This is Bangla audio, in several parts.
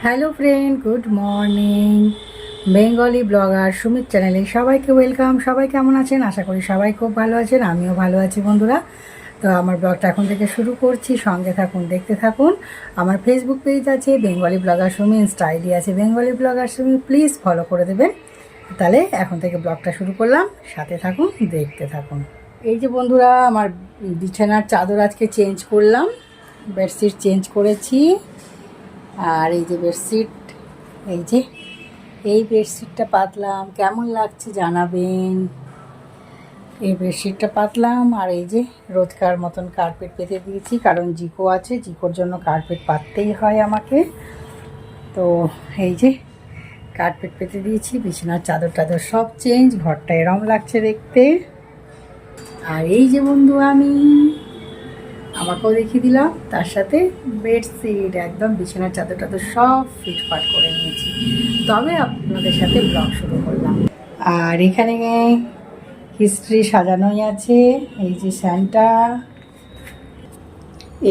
Hello friend, good morning. Bengali blogger Sumit চ্যানেলে সবাইকে ওয়েলকাম। সবাই কেমন আছেন? আশা করি সবাই খুব ভালো আছেন, আমিও ভালো আছি বন্ধুরা। তো আমার ব্লগটা এখন থেকে শুরু করছি, সঙ্গে থাকুন, দেখতে থাকুন। আমার ফেসবুক পেজ আছে Bengali blogger Sumi, insta ID আছে Bengali blogger Sumi, please follow করে দেবেন। তাহলে এখন থেকে ব্লগটা শুরু করলাম, সাথে থাকুন, দেখতে থাকুন। এই যে বন্ধুরা, আমার বিছানার চাদর আজকে চেঞ্জ করলাম, বেডশিট চেঞ্জ করেছি। আর এই যে বেডশিট, এই বেডশিটটা পাতলাম, কেমন লাগছে জানাবেন। এই বেডশিটটা পাতলাম, আর এই যে রোজকার মতন কার্পেট পেতে দিয়েছি, কারণ জিকো আছে, জিকোর জন্য কার্পেট পাততেই হয় আমাকে। তো এই যে কার্পেট পেতে দিয়েছি, বিছানার চাদর টাদর সব চেঞ্জ, ঘরটা এরম লাগছে দেখতে। আর এই যে বন্ধু, আমাকেও দেখিয়ে দিলাম, তার সাথে বেডশিট একদম বিছানার চাদর টাদর সব ফিটফাট করে নিয়েছি। তবে আপনাদের সাথে ব্লগ শুরু করলাম। আর এখানে হিস্ট্রি সাজানোই আছে, এই যে স্যান্টা।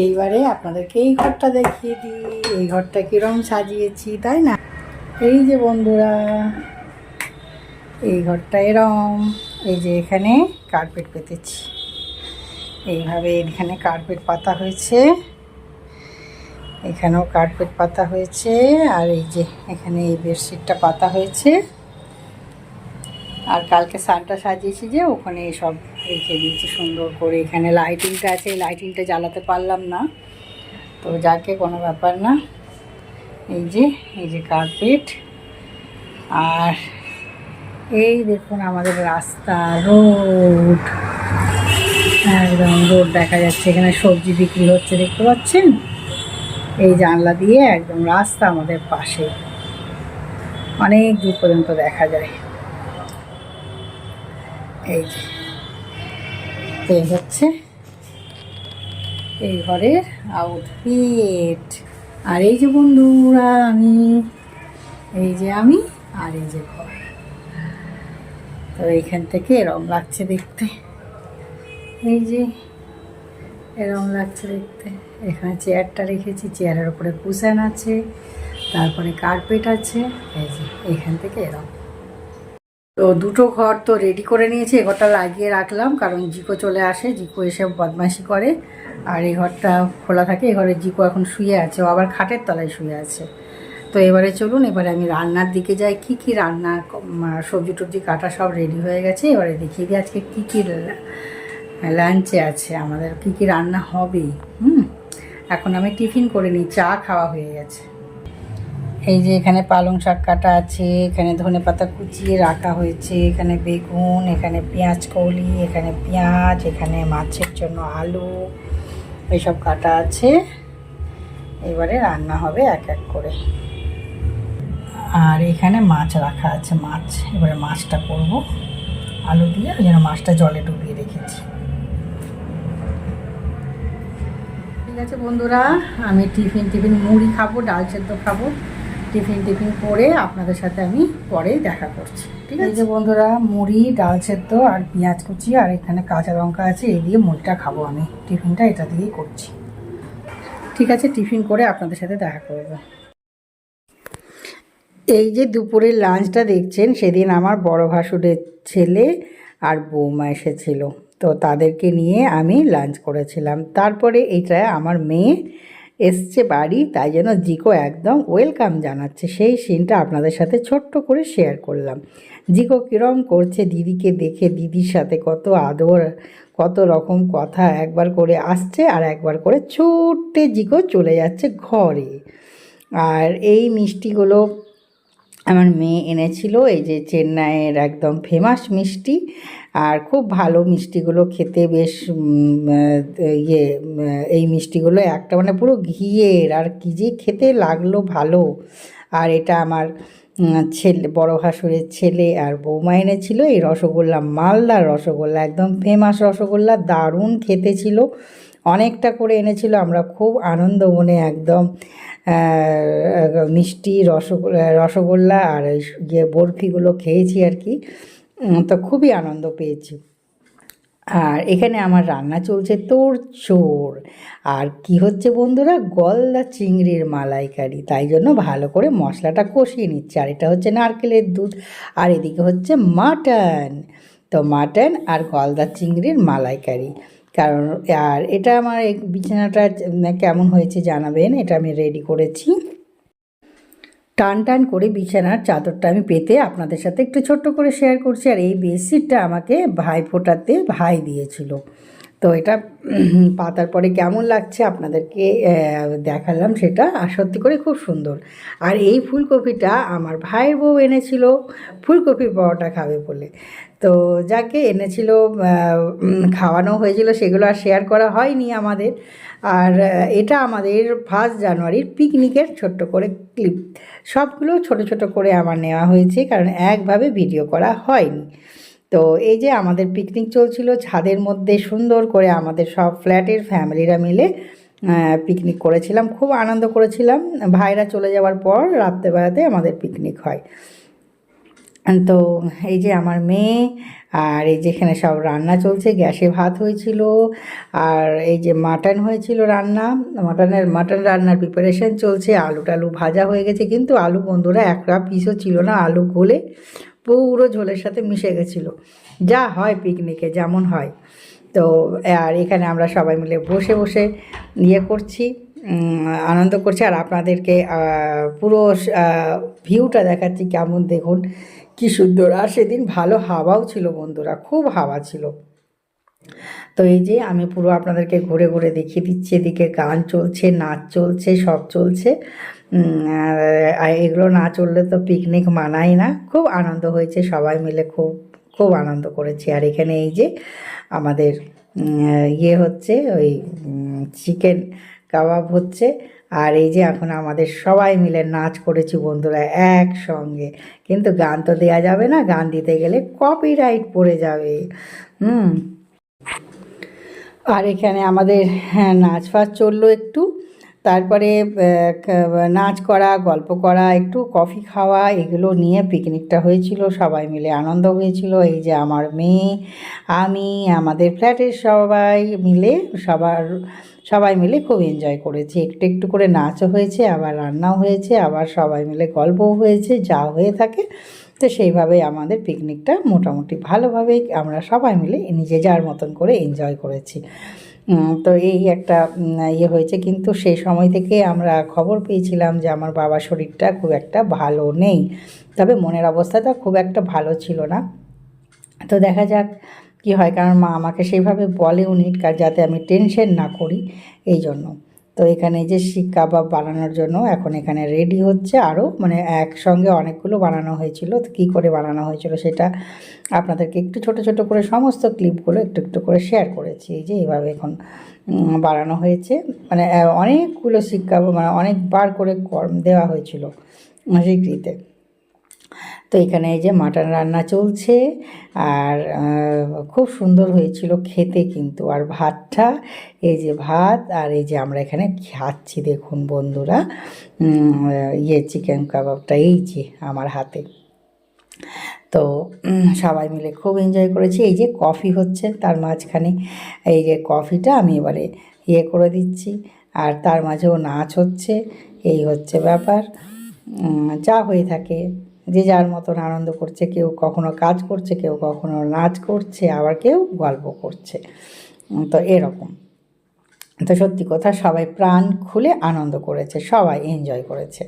এইবারে আপনাদেরকে এই ঘরটা দেখিয়ে দিই, এই ঘরটা কীরকম সাজিয়েছি, তাই না? এই যে বন্ধুরা, এই ঘরটা এরম। এই যে এখানে কার্পেট পেতেছি, এইভাবে এখানে কার্পেট পাতা হয়েছে, এখানেও কার্পেট পাতা হয়েছে, আর এই যে এখানে এই বেডশিটটা পাতা হয়েছে। আর কালকে সানটা সাজিয়েছি, যে ওখানে সব রেখে দিয়েছি সুন্দর করে। এখানে লাইটিংটা আছে, লাইটিংটা জ্বালাতে পারলাম না, তো যাকে কোনো ব্যাপার না। এই যে কার্পেট। আর এই দেখুন আমাদের রাস্তা, রোড, একদম রোড দেখা যাচ্ছে। এখানে সবজি বিক্রি হচ্ছে, দেখতে পাচ্ছেন? এই জানলা দিয়ে একদম রাস্তা আমাদের পাশে, অনেক দূর পর্যন্ত দেখা যায়। এই হচ্ছে এই ঘরের আউটফিট। আর এই যে বন্ধুরা, আমি আর এই যে ঘর। তো এইখান থেকে এরম লাগছে দেখতে, এই যে এরম লাগছে দেখতে। এখানে চেয়ারটা রেখেছি, চেয়ারের উপরে কুশন আছে, তারপরে কার্পেট আছে। এই যে এইখান থেকে এরম। তো দুটো ঘর তো রেডি করে নিয়েছি, এ ঘরটা লাগিয়ে রাখলাম, কারণ জিকো চলে আসে, জিকো এসে বদমাইশি করে। আর এই ঘরটা খোলা থাকে, এই ঘরে জিকো এখন শুয়ে আছে, ও আবার খাটের তলায় শুয়ে আছে। তো এবারে চলুন, এবারে আমি রান্নার দিকে যাই। কি কি রান্না, সবজি টবজি কাটা সব রেডি হয়ে গেছে। এবারে দেখিয়ে দিই আজকে কী কী লাঞ্চে আছে আমাদের, কি কি রান্না হবে। এখন আমি টিফিন করে নিই, চা খাওয়া হয়ে গেছে। এই যে এখানে পালং শাক কাটা আছে, এখানে ধনেপাতা কুচিয়ে রাখা হয়েছে, এখানে বেগুন, এখানে পেঁয়াজ কলি, এখানে পেঁয়াজ, এখানে মাছের জন্য আলু, এইসব কাটা আছে। এবারে রান্না হবে এক এক করে। আর এখানে মাছ রাখা আছে, মাছ, এবারে মাছটা করব আলু দিয়ে, ওই জন্য মাছটা জলে ডুবিয়ে রেখেছি। ঠিক আছে বন্ধুরা, আমি টিফিন মুড়ি খাবো, ডাল সেদ্ধ খাবো। টিফিন করে আপনাদের সাথে আমি পরে দেখা করছি, ঠিক আছে? এই যে বন্ধুরা, মুড়ি, ডাল সেদ্ধ আর পেঁয়াজ কুচি, আর এখানে কাঁচা লঙ্কা আছে, এই দিয়ে মুড়িটা খাবো আমি। টিফিনটা এটা দিয়েই করছি। ঠিক আছে, টিফিন করে আপনাদের সাথে দেখা করবো। এই যে দুপুরের লাঞ্চটা দেখছেন, সেদিন আমার বড় ভাসুরের ছেলে আর বৌমা এসেছিল, তো তাদেরকে নিয়ে আমি লাঞ্চ করেছিলাম। তারপরে এইটা আমার মেয়ে এসছে বাড়ি, তাই জন্য জিকো একদম ওয়েলকাম জানাচ্ছে, সেই সিনটা আপনাদের সাথে ছোট্ট করে শেয়ার করলাম। জিকো কীরম করছে দিদিকে দেখে, দিদির সাথে কত আদর, কত রকম কথা, একবার করে আসছে আর একবার করে ছুটে জিকো চলে যাচ্ছে ঘরে। আর এই মিষ্টিগুলো আমার মেয়ে এনেছিল, এই যে চেন্নাইয়ের একদম ফেমাস মিষ্টি, আর খুব ভালো মিষ্টিগুলো খেতে, বেশ এই মিষ্টিগুলো একটা মানে পুরো ঘিয়ের, আর কি যে খেতে লাগলো ভালো। আর এটা আমার ছেলে, বড় ভাসুরের ছেলে আর বৌমা এনেছিল এই রসগোল্লা, মালদার রসগোল্লা, একদম ফেমাস রসগোল্লা, দারুণ খেতে ছিল। অনেকটা করে এনেছিল, আমরা খুব আনন্দ মনে একদম মিষ্টি, রসগোল্লা আর এই যে বরফিগুলো খেয়েছি আর কি। তো খুবই আনন্দ পেয়েছি। আর এখানে আমার রান্না চলছে তোড়জোড়। আর কি হচ্ছে বন্ধুরা, গলদা চিংড়ির মালাইকারি, তাই জন্য ভালো করে মশলাটা কষিয়ে নিচ্ছে। আর এটা হচ্ছে নারকেলের দুধ, আর এদিকে হচ্ছে মাটন। তো মাটন আর গলদা চিংড়ির মালাইকারি। কারণ আর এটা আমার এই বিছানাটা কেমন হয়েছে জানাবেন। এটা আমি রেডি করেছি। টান টান করে বিছানার চাদরটা আমি পেতে আপনাদের সাথে একটু ছোট্ট করে শেয়ার করছি। আর এই বেডশিটটা আমাকে ভাইফোঁটাতে ভাই দিয়েছিল। তো এটা পাতার পরে কেমন লাগছে আপনাদেরকে দেখালাম সেটা। আর সত্যি করে খুব সুন্দর। আর এই ফুলকপিটা আমার ভাইয়ের বউ এনেছিল ফুলকপির পরোটা খাবে বলে। তো যাকে এনেছিল, খাওয়ানো হয়েছিল, সেগুলো আর শেয়ার করা হয়নি আমাদের। আর এটা আমাদের 1 জানুয়ারির পিকনিকের ছোট্ট করে ক্লিপ। সবগুলো ছোট ছোট করে আমার নেওয়া হয়েছে, কারণ একভাবে ভিডিও করা হয়নি। তো এই যে আমাদের পিকনিক চলছিল ছাদের মধ্যে, সুন্দর করে আমাদের সব ফ্ল্যাটের ফ্যামিলিরা মিলে পিকনিক করেছিলাম, খুব আনন্দ করেছিলাম। ভাইরা চলে যাওয়ার পর রাত্রেবেলাতে আমাদের পিকনিক হয়। তো এই যে আমার মেয়ে, আর এই যেখানে সব রান্না চলছে, গ্যাসে ভাত হয়েছিল, আর এই যে মাটন হয়েছিল রান্না, মাটন রান্নার প্রিপারেশন চলছে। আলু টালু ভাজা হয়ে গেছে, কিন্তু আলু বন্ধুরা একটা পিসও ছিল না, আলু গলে পুরো ঝোলের সাথে মিশে গেছিলো, যা হয় পিকনিকে যেমন হয়। তো আর এখানে আমরা সবাই মিলে বসে বসে করছি, আনন্দ করছি। আর আপনাদেরকে পুরো ভিউটা দেখাচ্ছি, কেমন দেখুন কি সুন্দর। আর সেদিন ভালো হাওয়াও ছিল বন্ধুরা, খুব হাওয়া ছিল। তো এই যে আমি পুরো আপনাদেরকে ঘুরে ঘুরে দেখিয়ে দিচ্ছি। এদিকে গান চলছে, নাচ চলছে, সব চলছে। আর এগুলো না চললে তো পিকনিক মানায় না। খুব আনন্দ হয়েছে, সবাই মিলে খুব খুব আনন্দ করেছি। আর এখানে এই যে আমাদের হচ্ছে ওই চিকেন কাবাব হচ্ছে। আর এই যে এখন আমাদের সবাই মিলে নাচ করেছি বন্ধুরা একসঙ্গে। কিন্তু গান তো দেওয়া যাবে না, গান দিতে গেলে কপিরাইট পড়ে যাবে। আর এখানে আমাদের নাচ ফাচ চললো একটু, তারপরে নাচ করা, গল্প করা, একটু কফি খাওয়া, এগুলো নিয়ে পিকনিকটা হয়েছিল। সবাই মিলে আনন্দ হয়েছিল। এই যে আমার মেয়ে, আমি, আমাদের ফ্ল্যাটের সবাই মিলে সবাই মিলে খুব এনজয় করেছি। একটু একটু করে নাচও হয়েছে, আবার রান্নাও হয়েছে, আবার সবাই মিলে গল্পও হয়েছে, যা হয়ে থাকে। তো সেইভাবেই আমাদের পিকনিকটা মোটামুটি ভালোভাবেই আমরা সবাই মিলে নিজে যার মতন করে এনজয় করেছি। তো এই একটা হয়েছে। কিন্তু সেই সময় থেকে আমরা খবর পেয়েছিলাম যে আমার বাবার শরীরটা খুব একটা ভালো নেই, তবে মনের অবস্থাটা খুব একটা ভালো ছিল না। তো দেখা যাক কি হয়, কারণ মা আমাকে সেইভাবে বলেওনি, যাতে আমি টেনশন না করি, এই জন্য। তো এখানে যে শিক কাবাব বানানোর জন্য এখন এখানে রেডি হচ্ছে। আরও মানে একসঙ্গে অনেকগুলো বানানো হয়েছিল। তো কী করে বানানো হয়েছিল সেটা আপনাদেরকে একটু ছোট ছোট করে সমস্ত ক্লিপগুলো একটু একটু করে শেয়ার করেছি। এই যে এইভাবে এখন বানানো হয়েছে, মানে অনেকগুলো শিক কাবাব, মানে অনেকবার করে দেওয়া হয়েছিল স্বীকৃতিতে। তো এখানে এই যে মাটন রান্না চলছে, আর খুব সুন্দর হয়েছিল খেতে কিন্তু। আর ভাতটা, এই যে ভাত, আর এই যে আমরা এখানে খাচ্ছি দেখুন বন্ধুরা, চিকেন কাবাবটা এই যে আমার হাতে। তো সবাই মিলে খুব এনজয় করেছি। এই যে কফি হচ্ছে তার মাঝখানে, এই যে কফিটা আমি এবারে করে দিচ্ছি, আর তার মাঝেও নাচ হচ্ছে। এই হচ্ছে ব্যাপার, যা হয়ে থাকে, যে যার মতন আনন্দ করছে। কেউ কখনো কাজ করছে, কেউ কখনো নাচ করছে, আবার কেউ গল্প করছে। তো এরকম। তো সত্যি কথা, সবাই প্রাণ খুলে আনন্দ করেছে, সবাই এনজয় করেছে।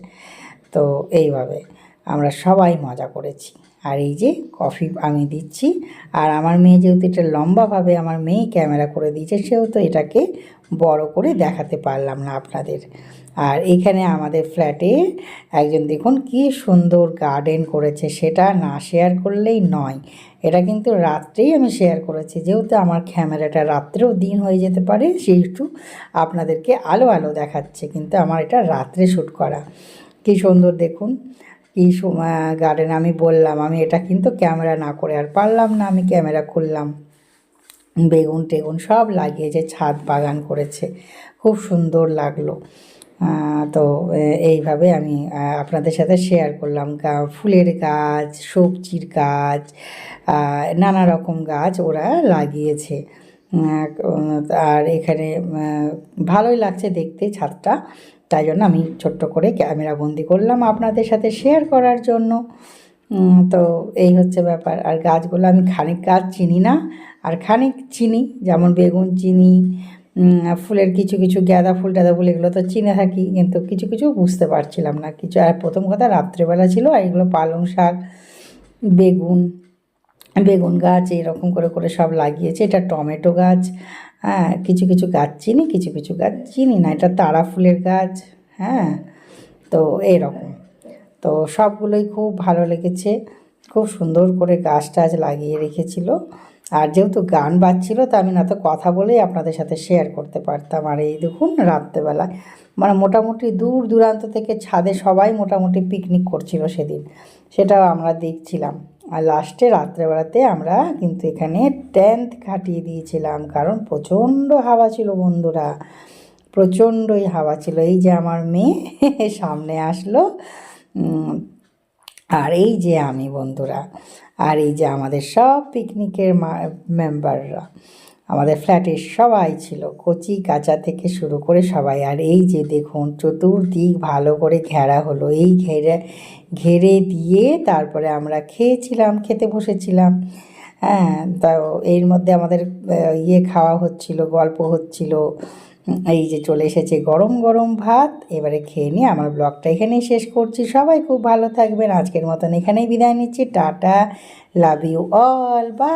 তো এইভাবে আমরা সবাই মজা করেছি। আর এই যে কফি আমি দিচ্ছি, আর আমার মেয়ে যেহেতু এটা লম্বাভাবে আমার মেয়ে ক্যামেরা করে দিয়েছে, সেহেতু এটাকে বড় করে দেখাতে পারলাম না আপনাদের। আর এখানে আমাদের ফ্ল্যাটে একজন দেখুন কি সুন্দর গার্ডেন করেছে, সেটা না শেয়ার করলেই নয়। এটা কিন্তু রাত্রেই আমি শেয়ার করেছি, যেহেতু আমার ক্যামেরাটা রাত্রেও দিন হয়ে যেতে পারে, সেহেতু আপনাদেরকে আলো আলো দেখাচ্ছে, কিন্তু আমার এটা রাত্রে শ্যুট করা। কী সুন্দর দেখুন, কী গার্ডেন। আমি বললাম আমি এটা কিন্তু ক্যামেরা না করে আর পারলাম না, আমি ক্যামেরা করলাম। বেগুন টেগুন সব লাগিয়েছে, ছাদ বাগান করেছে, খুব সুন্দর লাগলো। তো এইভাবে আমি আপনাদের সাথে শেয়ার করলাম। ফুলের গাছ, সবজির গাছ, নানা রকম গাছ ওরা লাগিয়েছে। আর এখানে ভালোই লাগছে দেখতে ছাদটা, তাই জন্য আমি ছোট্ট করে ক্যামেরা বন্দি করলাম আপনাদের সাথে শেয়ার করার জন্য। তো এই হচ্ছে ব্যাপার। আর গাছগুলো আমি খানিক গাছ চিনি না, আর খানিক চিনি, যেমন বেগুন চিনি, ফুলের কিছু কিছু গাঁদা ফুল টাদা ফুল এগুলো তো চিনে থাকি, কিন্তু কিছু কিছু বুঝতে পারছিলাম না কিছু। আর প্রথম কথা রাত্রেবেলা ছিল, আর এগুলো পালং শাক, বেগুন বেগুন গাছ এইরকম করে করে সব লাগিয়েছে। এটা টমেটো গাছ। হ্যাঁ, কিছু কিছু গাছ চিনি, কিছু কিছু গাছ চিনি না। এটা তারা ফুলের গাছ। হ্যাঁ, তো এইরকম। তো সবগুলোই খুব ভালো লেগেছে, খুব সুন্দর করে গাছ টাছ লাগিয়ে রেখেছিল। আর যেহেতু গান বাজছিল, তো আমি না তো কথা বলেই আপনাদের সাথে শেয়ার করতে পারতাম। আর এই দেখুন রাত্রেবেলায় মানে মোটামুটি দূর দূরান্ত থেকে ছাদে সবাই মোটামুটি পিকনিক করছিল সেদিন, সেটাও আমরা দেখছিলাম। আর লাস্টে রাত্রেবেলাতে আমরা কিন্তু এখানে টেন্ট খাটিয়ে দিয়েছিলাম, কারণ প্রচণ্ড হাওয়া ছিল বন্ধুরা, প্রচণ্ডই হাওয়া ছিল। এই যে আমার মেয়ে সামনে আসলো, আর এই যে আমি বন্ধুরা, আর এই যে আমাদের সব পিকনিকের মেম্বাররা, আমাদের ফ্ল্যাটের সবাই ছিল, কচি কাঁচা থেকে শুরু করে সবাই। আর এই যে দেখুন চতুর্দিক ভালো করে ঘেরা হলো, এই ঘেরে দিয়ে তারপরে আমরা খেতে বসেছিলাম। হ্যাঁ, তা এর মধ্যে আমাদের খাওয়া হচ্ছিল, গল্প হচ্ছিল। এই যে চলে এসেছে গরম গরম ভাত, এবারে খেয়ে নিয়ে আমার ব্লগটা এখানেই শেষ করছি। সবাই খুব ভালো থাকবেন, আজকের মতন এখানেই বিদায় নিচ্ছি। Tata, love you all, by.